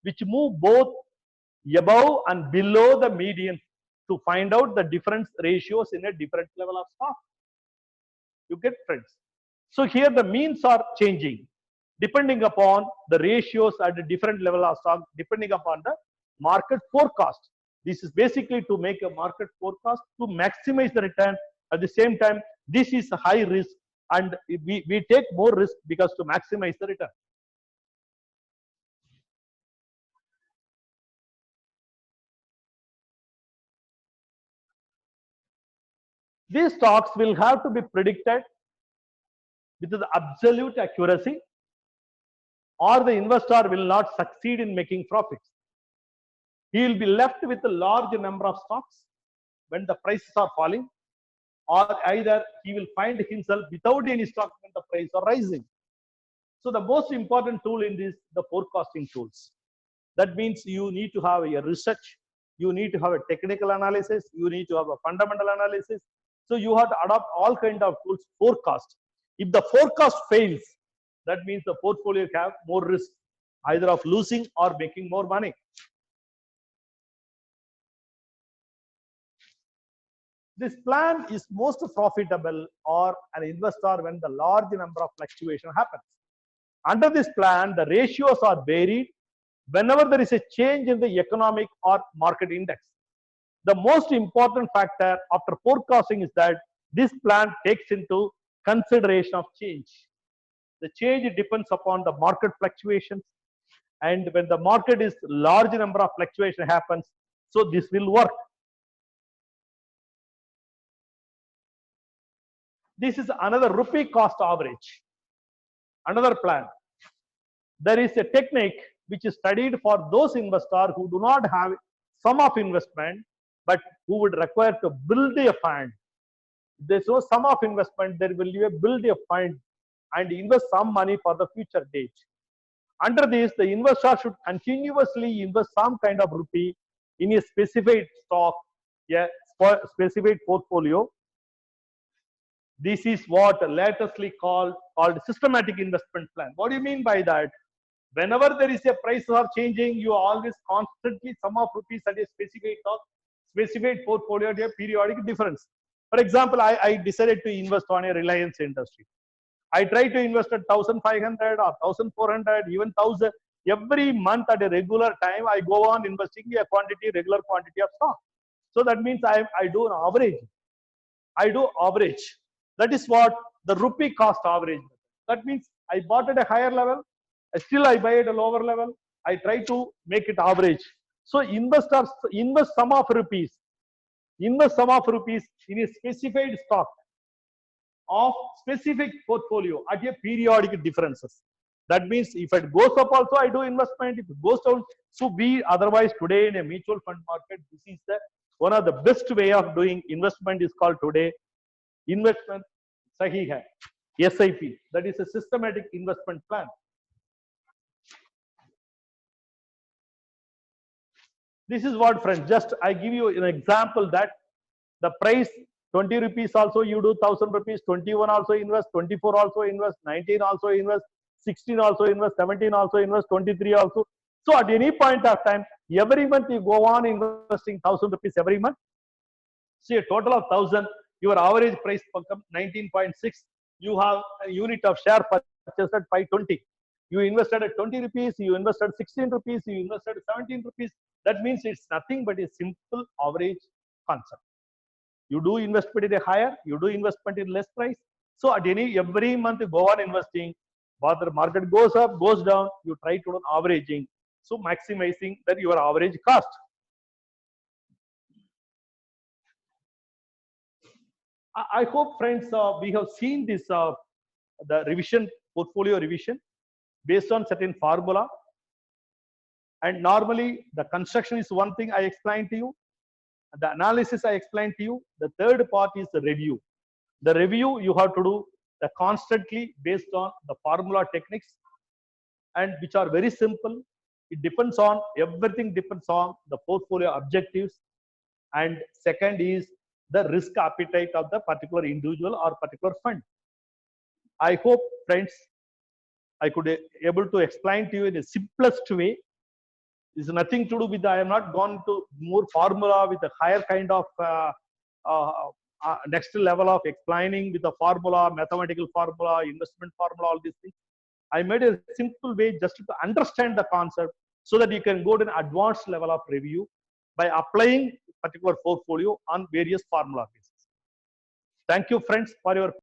Speaker 1: which move both above and below the median to find out the different ratios in a different level of stock. You get, friends? So here the means are changing depending upon the ratios at a different level of stock, depending upon the market forecast. This is basically to make a market forecast to maximize the return. At the same time, this is a high risk and we take more risk because to maximize the return. These stocks will have to be predicted with the absolute accuracy or the investor will not succeed in making profits. He will be left with a large number of stocks when the prices are falling, or either he will find himself without any stock when the prices are rising. So the most important tool in this, the forecasting tools. That means you need to have a research, you need to have a technical analysis, you need to have a fundamental analysis. So you have to adopt all kind of tools, forecast. If the forecast fails, that means the portfolio have more risk, either of losing or making more money. This plan is most profitable or an investor when the large number of fluctuation happens. Under this plan, the ratios are varied whenever there is a change in the economic or market index. The most important factor after forecasting is that this plan takes into consideration of change. The change depends upon the market fluctuations. And when the market is large number of fluctuation happens, so this will work. This is another rupee cost average, another plan. There is a technique which is studied for those investors who do not have sum of investment, but who would require to build a fund. If there's no sum of investment, there will be a build a fund and invest some money for the future date. Under this, the investor should continuously invest some kind of rupee in a specific stock, a specific portfolio. This is what latestly called systematic investment plan. What do you mean by that? Whenever there is a prices are changing, you always constantly sum of rupees at a specific stock, specific portfolio at a periodic difference. For example, I decided to invest on a Reliance Industry. I try to invest at 1,500 or 1,400, even 1,000. Every month at a regular time, I go on investing a quantity, regular quantity of stock. So that means I do an average. I do average. That is what the rupee cost average. That means I bought at a higher level, still I buy at a lower level. I try to make it average. So investors invest sum of rupees. Invest sum of rupees in a specified stock of specific portfolio at a periodic differences. That means if it goes up also I do investment, if it goes down. So we otherwise today in a mutual fund market, this is the one of the best way of doing investment is called today investment sahi hai, SIP. That is a systematic investment plan. This is what, friends, just I give you an example that the price 20 rupees also you do 1,000 rupees, 21 also invest, 24 also invest, 19 also invest, 16 also invest, 17 also invest, 23 also. So at any point of time, every month you go on investing 1,000 rupees every month. See a total of 1,000, your average price become 19.6. You have a unit of share purchased at 520. You invested at 20 rupees, you invested 16 rupees, you invested 17 rupees. That means it's nothing but a simple average concept. You do investment in a higher, you do investment in less price. So at every month you go on investing, whether the market goes up, goes down, you try to do averaging. So maximizing that your average cost. I hope, friends, we have seen this the revision, portfolio revision based on certain formula. And normally the construction is one thing I explained to you. The analysis I explained to you. The third part is the review. The review you have to do the constantly based on the formula techniques, and which are very simple. It depends on everything depends on the portfolio objectives, and second is the risk appetite of the particular individual or particular fund. I hope, friends, I could able to explain to you in the simplest way. It's nothing to do with I am not gone to more formula with a higher kind of next level of explaining with a formula, mathematical formula, investment formula, all these things. I made a simple way just to understand the concept so that you can go to an advanced level of review by applying particular portfolio on various formula basis. Thank you, friends, for your